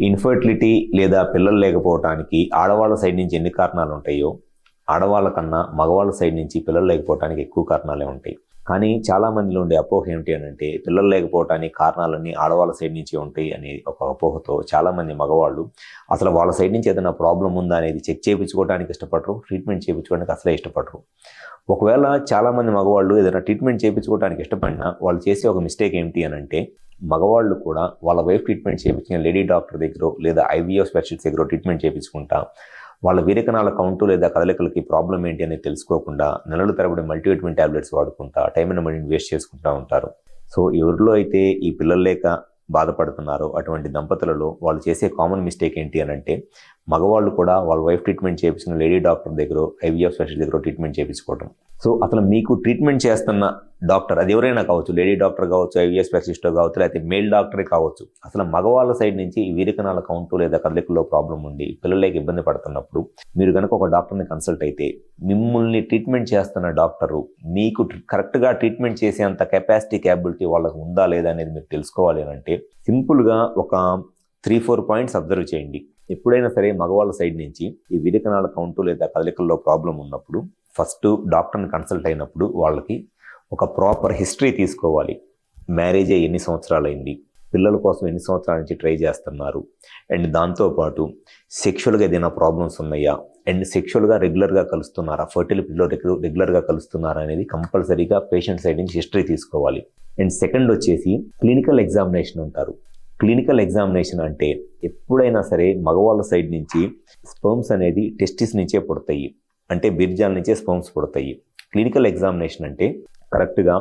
Infertility లేదా పిల్లలు లేకపోవడానికి ఆడవాళ్ళ సైడ్ నుంచి ఎన్ని కారణాలు ఉంటాయో, ఆడవాళ్ళ కన్నా మగవాళ్ళ సైడ్ నుంచి పిల్లలు లేకపోవడానికి ఎక్కువ కారణాలే ఉంటాయి. కానీ చాలా మందిలో ఉండే అపోహ ఏమిటి అని అంటే, పిల్లలు లేకపోవడానికి కారణాలన్నీ ఆడవాళ్ళ సైడ్ నుంచి ఉంటాయి అనే ఒక అపోహతో చాలామంది మగవాళ్ళు అసలు వాళ్ళ సైడ్ నుంచి ఏదైనా ప్రాబ్లం ఉందా అనేది చెక్ చేయించుకోవడానికి ఇష్టపడరు, ట్రీట్మెంట్ చేయించుకోవడానికి అసలే ఇష్టపడరు. ఒకవేళ చాలామంది మగవాళ్ళు ఏదైనా ట్రీట్మెంట్ చేయించుకోవడానికి ఇష్టపడినా వాళ్ళు చేసే ఒక మిస్టేక్ ఏమిటి అని అంటే, మగవాళ్ళు కూడా వాళ్ళ వైఫ్ ట్రీట్మెంట్ చేయించిన లేడీ డాక్టర్ దగ్గర లేదా ఐవీఎఫ్ స్పెషలిస్ట్ దగ్గర ట్రీట్మెంట్ చేయించుకుంటా వాళ్ళ వీరకణాల కౌంటు లేదా కదలికలకి ప్రాబ్లం ఏంటి అనేది తెలుసుకోకుండా నెలల తరబడి మల్టీవిటమిన్ టాబ్లెట్స్ వాడుకుంటా టైం అండ్ మనీని వేస్ట్ చేసుకుంటూ ఉంటారు. సో ఎవరిలో అయితే ఈ పిల్లలు లేక బాధపడుతున్నారో అటువంటి దంపతులలో వాళ్ళు చేసే కామన్ మిస్టేక్ ఏంటి అని అంటే, మగవాళ్ళు కూడా వాళ్ళ వైఫ్ ట్రీట్మెంట్ చేయించిన లేడీ డాక్టర్ దగ్గర ఐవీఎఫ్ స్పెషలిస్ట్ దగ్గర ట్రీట్మెంట్ చేయించుకోవడం. సో అసలు మీకు ట్రీట్మెంట్ చేస్తున్న డాక్టర్ అది ఎవరైనా కావచ్చు, లేడీ డాక్టర్ కావచ్చు, ఐవీఎఫ్ స్పెషలిస్ట్ కావచ్చు, లేకపోతే మేల్ డాక్టరే కావచ్చు, అసలు మగవాళ్ళ సైడ్ నుంచి ఈ వీరకణాల కౌంటు లేదా కదలికల్లో ప్రాబ్లం ఉండి పిల్లలకి ఇబ్బంది పడుతున్నప్పుడు మీరు కనుక ఒక డాక్టర్ని కన్సల్ట్ అయితే, మిమ్మల్ని ట్రీట్మెంట్ చేస్తున్న డాక్టరు మీకు కరెక్ట్గా ట్రీట్మెంట్ చేసేంత కెపాసిటీ క్యాపబిలిటీ వాళ్ళకు ఉందా లేదా అనేది మీరు తెలుసుకోవాలి అని అంటే, సింపుల్గా ఒక 3-4 పాయింట్స్ అబ్జర్వ్ చేయండి. ఎప్పుడైనా సరే మగవాళ్ళ సైడ్ నుంచి ఈ వీరకణాల కౌంటు లేదా కదలికల్లో ప్రాబ్లం ఉన్నప్పుడు ఫస్ట్ డాక్టర్ని కన్సల్ట్ అయినప్పుడు వాళ్ళకి ఒక ప్రాపర్ హిస్టరీ తీసుకోవాలి. మ్యారేజ్ అయ్యి ఎన్ని సంవత్సరాలు అయింది, పిల్లల కోసం ఎన్ని సంవత్సరాల నుంచి ట్రై చేస్తున్నారు, అండ్ దాంతోపాటు సెక్షువల్గా ఏదైనా ప్రాబ్లమ్స్ ఉన్నాయా, అండ్ సెక్షువల్గా రెగ్యులర్గా కలుస్తున్నారా, ఫర్టిలిటీలో రెగ్యులర్గా కలుస్తున్నారా అనేది కంపల్సరీగా పేషెంట్ సైడ్ నుంచి హిస్టరీ తీసుకోవాలి. అండ్ సెకండ్ వచ్చేసి క్లినికల్ ఎగ్జామినేషన్ అంటారు. క్లినికల్ ఎగ్జామినేషన్ అంటే ఎప్పుడైనా సరే మగవాళ్ళ సైడ్ నుంచి స్పర్మ్స్ అనేది టెస్టిస్ నుంచే పుడతాయి, అంటే బీర్జాల నుంచే స్పర్మ్స్ పుడతాయి. క్లినికల్ ఎగ్జామినేషన్ అంటే కరెక్ట్గా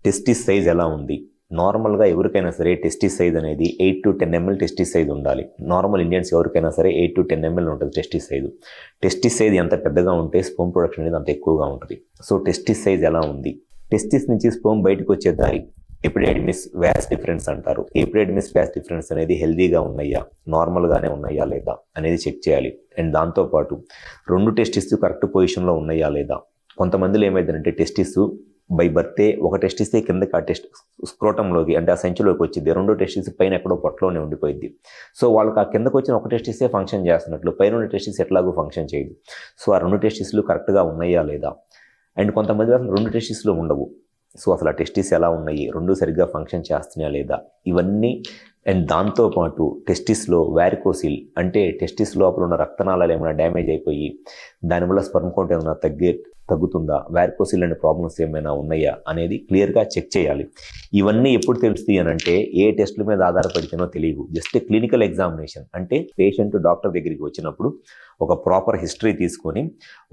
టెస్టిస్ సైజ్ ఎలా ఉంది. నార్మల్గా ఎవరికైనా సరే టెస్టిస్ సైజ్ అనేది 8 to 10 ml టెస్టిస్ సైజ్ ఉండాలి. నార్మల్ ఇండియన్స్ ఎవరికైనా సరే 8 to 10 ml ఉంటుంది టెస్టిస్ సైజు. టెస్టిస్ సైజ్ ఎంత పెద్దగా ఉంటే స్పర్మ్ ప్రొడక్షన్ అనేది అంత ఎక్కువగా ఉంటుంది. సో టెస్టిస్ సైజ్ ఎలా ఉంది, టెస్టిస్ నుంచి స్పర్మ్ బయటకు వచ్చే దారి ఎపిడెడిమిస్ వ్యాస్ డిఫరెన్స్ అంటారు. ఎపిడెడిమిస్ వ్యాస్ డిఫరెన్స్ అనేది హెల్దీగా ఉన్నాయా, నార్మల్గానే ఉన్నాయా లేదా అనేది చెక్ చేయాలి. అండ్ దాంతోపాటు 2 టెస్టిస్ కరెక్ట్ పొజిషన్లో ఉన్నాయా లేదా. కొంతమందిలో ఏమైందంటే టెస్టిస్ బై బర్తే ఒక టెస్టిస్తే కిందకి ఆ టెస్ట్ స్క్రోటంలోకి అంటే ఆ సంచిలోకి వచ్చింది, 2 టెస్టిస్ పైన ఎక్కడో పొట్టలోనే ఉండిపోయింది. సో వాళ్ళకి ఆ కిందకు వచ్చిన ఒక టెస్టిస్తే ఫంక్షన్ చేస్తున్నట్లు పైన ఉన్న టెస్టిస్ ఎట్లాగో ఫంక్షన్ చేయదు. సో ఆ 2 టెస్టిస్లు కరెక్ట్గా ఉన్నాయా లేదా. అండ్ కొంతమంది అసలు 2 టెస్టిస్లు ఉండవు. సో అసలు ఆ టెస్టిస్ ఎలా ఉన్నాయి, 2 సరిగ్గా ఫంక్షన్ చేస్తున్నాయా లేదా, ఇవన్నీ. అండ్ దాంతోపాటు టెస్టిస్లో వ్యారికోసిల్ అంటే టెస్టిస్ లోపల ఉన్న రక్తనాళాలు ఏమైనా డ్యామేజ్ అయిపోయి దానివల్ల స్పర్మ్ కౌంట్ ఏమైనా తగ్గుతుందా, వ్యారికోసిల్ అనే ప్రాబ్లమ్స్ ఏమైనా ఉన్నాయా అనేది క్లియర్గా చెక్ చేయాలి. ఇవన్నీ ఎప్పుడు తెలుస్తాయి అని అంటే ఏ టెస్టుల మీద ఆధారపడితేనో తెలియదు. జస్ట్ క్లినికల్ ఎగ్జామినేషన్ అంటే పేషెంట్ డాక్టర్ దగ్గరికి వచ్చినప్పుడు ఒక ప్రాపర్ హిస్టరీ తీసుకొని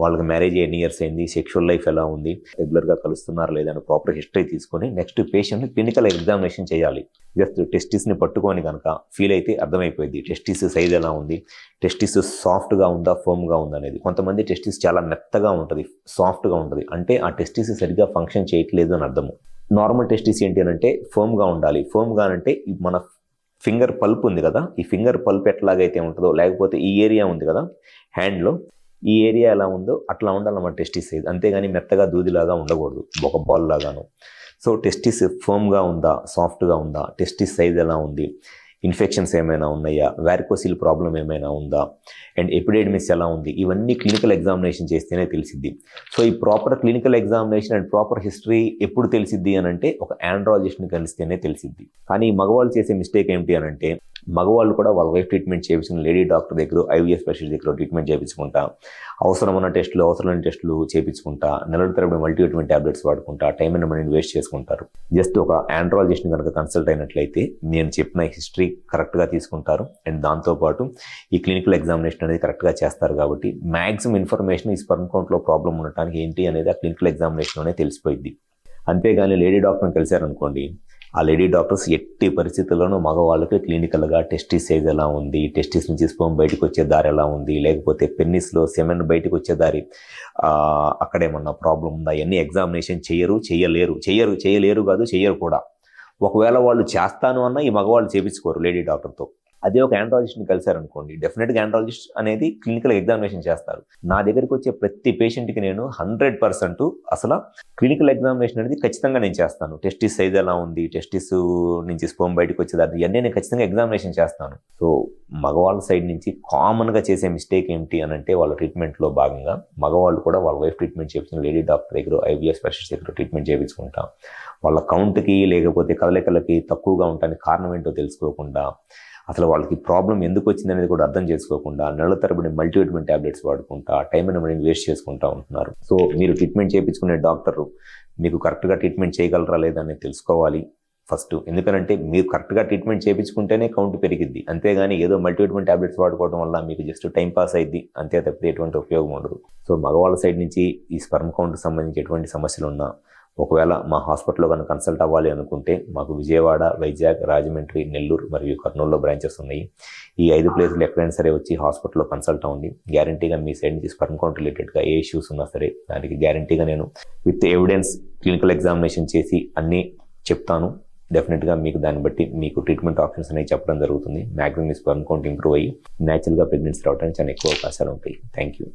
వాళ్ళకి మ్యారేజ్ ఎన్ని ఇయర్స్ అయింది, సెక్షువల్ లైఫ్ ఎలా ఉంది, రెగ్యులర్గా కలుస్తున్నారు లేదని ప్రాపర్ హిస్టరీ తీసుకొని నెక్స్ట్ పేషెంట్ క్లినికల్ ఎగ్జామినేషన్ చేయాలి. జస్ట్ టెస్టిస్ని పట్టుకొని కనుక ఫీల్ అయితే అర్థమైపోయింది టెస్టిస్ సైజ్ ఎలా ఉంది, టెస్టిస్ సాఫ్ట్గా ఉందా ఫర్మ్గా ఉందా అనేది. కొంతమంది టెస్టిస్ చాలా మెత్తగా ఉంటుంది, సాఫ్ట్గా ఉంటుంది, అంటే ఆ టెస్టిస్ సరిగ్గా ఫంక్షన్ చేయట్లేదు అని అర్థము. నార్మల్ టెస్టిస్ ఏంటి అని అంటే ఫర్మ్గా ఉండాలి. ఫర్మ్గా అంటే మన ఫింగర్ పల్ప్ ఉంది కదా, ఈ ఫింగర్ పల్ప్ ఎట్లాగైతే ఉంటుందో, లేకపోతే ఈ ఏరియా ఉంది కదా హ్యాండ్లో, ఈ ఏరియా ఎలా ఉందో అట్లా ఉండాలన్నమాట టెస్టిస్ సైజ్. అంతేగాని మెత్తగా దూదిలాగా ఉండకూడదు, ఒక బాల్ లాగాను. సో టెస్టిస్ ఫర్మ్గా ఉందా, సాఫ్ట్గా ఉందా, టెస్టిస్ సైజ్ ఎలా ఉంది, ఇన్ఫెక్షన్స్ ఏమైనా ఉన్నాయా, వ్యారికోసిల్ ప్రాబ్లం ఏమైనా ఉందా, అండ్ ఎపిడెడిమిస్ ఎలా ఉంది, ఇవన్నీ క్లినికల్ ఎగ్జామినేషన్ చేస్తేనే తెలిసిద్ది. సో ఈ proper clinical examination and proper history ఎప్పుడు తెలిసిద్ది అని అంటే ఒక ఆండ్రాలజిస్ట్ని కలిస్తేనే తెలిసిద్ది. కానీ మగవాళ్ళు చేసే మిస్టేక్ ఏంటి అని అంటే, మగవాళ్ళు కూడా వాళ్ళ వైఫ్ ట్రీట్మెంట్ చేయించిన లేడీ డాక్టర్ దగ్గర ఐవీఎఫ్ స్పెషలిస్ట్ దగ్గర ట్రీట్మెంట్ చేయించుకుంటా అవసరమైన టెస్టులు చేయించుకుంటా నెలల తరబడి మల్టీవిటమిన్ టాబ్లెట్స్ వాడుకుంటా టైం అండ్ మనీని వేస్ట్ చేసుకుంటారు. జస్ట్ ఒక ఆండ్రాలజిస్ట్ని కనుక కన్సల్ట్ అయినట్లయితే నేను చెప్పిన హిస్టరీ కరెక్ట్గా తీసుకుంటారు. అండ్ దాంతోపాటు ఈ క్లినికల్ ఎగ్జామినేషన్ అనేది కరెక్ట్గా చేస్తారు. కాబట్టి మ్యాక్సిమం ఇన్ఫర్మేషన్ ఈ స్పర్మ్ కౌంట్లో ప్రాబ్లం ఉండటానికి ఏంటి అనేది ఆ క్లినికల్ ఎగ్జామినేషన్లోనే తెలిసిపోయింది. అంతేగాని లేడీ డాక్టర్ని కలిశారనుకోండి, ఆ లేడీ డాక్టర్స్ ఎట్టి పరిస్థితుల్లోనూ మగవాళ్ళకి క్లినికల్గా టెస్టిస్ సైజ్ ఎలా ఉంది, టెస్టిస్ నుంచి స్పర్మ్ బయటకు వచ్చే దారి ఎలా ఉంది, లేకపోతే పెన్నిస్లో సెమెన్ బయటకు వచ్చే దారి అక్కడేమన్నా ప్రాబ్లం ఉందా, ఇవన్నీ ఎగ్జామినేషన్ చేయలేరు కూడా. ఒకవేళ వాళ్ళు చేస్తాను అన్నా ఈ మగవాళ్ళు చేయించుకోరు లేడీ డాక్టర్తో. అదే ఒక ఆండ్రాలజిస్ట్ని కలిశారనుకోండి, డెఫినెట్గా ఆండ్రాలజిస్ట్ అనేది క్లినికల్ ఎగ్జామినేషన్ చేస్తారు. నా దగ్గరికి వచ్చే ప్రతి పేషెంట్కి నేను 100% అసలు క్లినికల్ ఎగ్జామినేషన్ అనేది ఖచ్చితంగా నేను చేస్తాను. టెస్టిస్ సైజ్ ఎలా ఉంది, టెస్టిస్ నుంచి స్పోమ్ బయటకు వచ్చేదాన్ని, ఇవన్నీ నేను ఖచ్చితంగా ఎగ్జామినేషన్ చేస్తాను. సో మగవాళ్ళ సైడ్ నుంచి కామన్గా చేసే మిస్టేక్ ఏంటి అని అంటే, వాళ్ళ ట్రీట్మెంట్లో భాగంగా మగవాళ్ళు కూడా వాళ్ళ వైఫ్ ట్రీట్మెంట్ చేయించిన లేడీ డాక్టర్ దగ్గర, ఐవీఎఫ్ స్పెషలిస్ట్ దగ్గర ట్రీట్మెంట్ చేయించుకుంటాం. వాళ్ళ కౌంట్కి లేకపోతే కదలికలకి తక్కువగా ఉండడానికి కారణం ఏంటో తెలుసుకోకుండా, అసలు వాళ్ళకి ప్రాబ్లం ఎందుకు వచ్చింది అనేది కూడా అర్థం చేసుకోకుండా, నెలల తరబడి మల్టీవిటమిన్ ట్యాబ్లెట్స్ వాడుకుంటా, టైం అండ్ మనీని వేస్ట్ చేసుకుంటూ ఉంటున్నారు. సో మీరు ట్రీట్మెంట్ చేయించుకునే డాక్టరు మీకు కరెక్ట్గా ట్రీట్మెంట్ చేయగలరా లేదా అనేది తెలుసుకోవాలి ఫస్ట్. ఎందుకంటే మీరు కరెక్ట్గా ట్రీట్మెంట్ చేయించుకుంటేనే కౌంట్ పెరిగిద్ది, అంతేగాని ఏదో మల్టీవిటమిన్ ట్యాబ్లెట్స్ వాడుకోవడం వల్ల మీకు జస్ట్ టైం పాస్ అయింది అంతే తప్పితే ఎటువంటి ఉపయోగం ఉండదు. సో మగవాళ్ళ సైడ్ నుంచి ఈ స్పెర్మ్ కౌంట్కి సంబంధించి ఎటువంటి సమస్యలు ఉన్నా, ఒకవేళ మా హాస్పిటల్లో కనుక కన్సల్ట్ అవ్వాలి అనుకుంటే, మాకు విజయవాడ, వైజాగ్, రాజమండ్రి, నెల్లూరు మరియు కర్నూలులో బ్రాంచెస్ ఉన్నాయి. ఈ 5 ప్లేసులు ఎక్కడైనా సరే వచ్చి హాస్పిటల్లో కన్సల్ట్ అవ్వండి. గ్యారంటీగా మీ సైడ్ నుంచి స్పెర్మ్ కౌంట్ రిలేటెడ్గా ఏ ఇష్యూస్ ఉన్నా సరే దానికి గ్యారంటీగా నేను విత్ ఎవిడెన్స్ క్లినికల్ ఎగ్జామినేషన్ చేసి అన్నీ చెప్తాను. డెఫినెట్గా మీకు దాన్ని బట్టి మీకు ట్రీట్మెంట్ ఆప్షన్స్ అనేవి చెప్పడం జరుగుతుంది. మ్యాక్సిమం మీ స్పెర్మ్ కౌంట్ ఇంప్రూవ్ అయ్యి న్యాచురల్గా ప్రెగ్నెన్సీ రావడానికి చాలా ఎక్కువ అవకాశాలు ఉంటాయి. Thank you.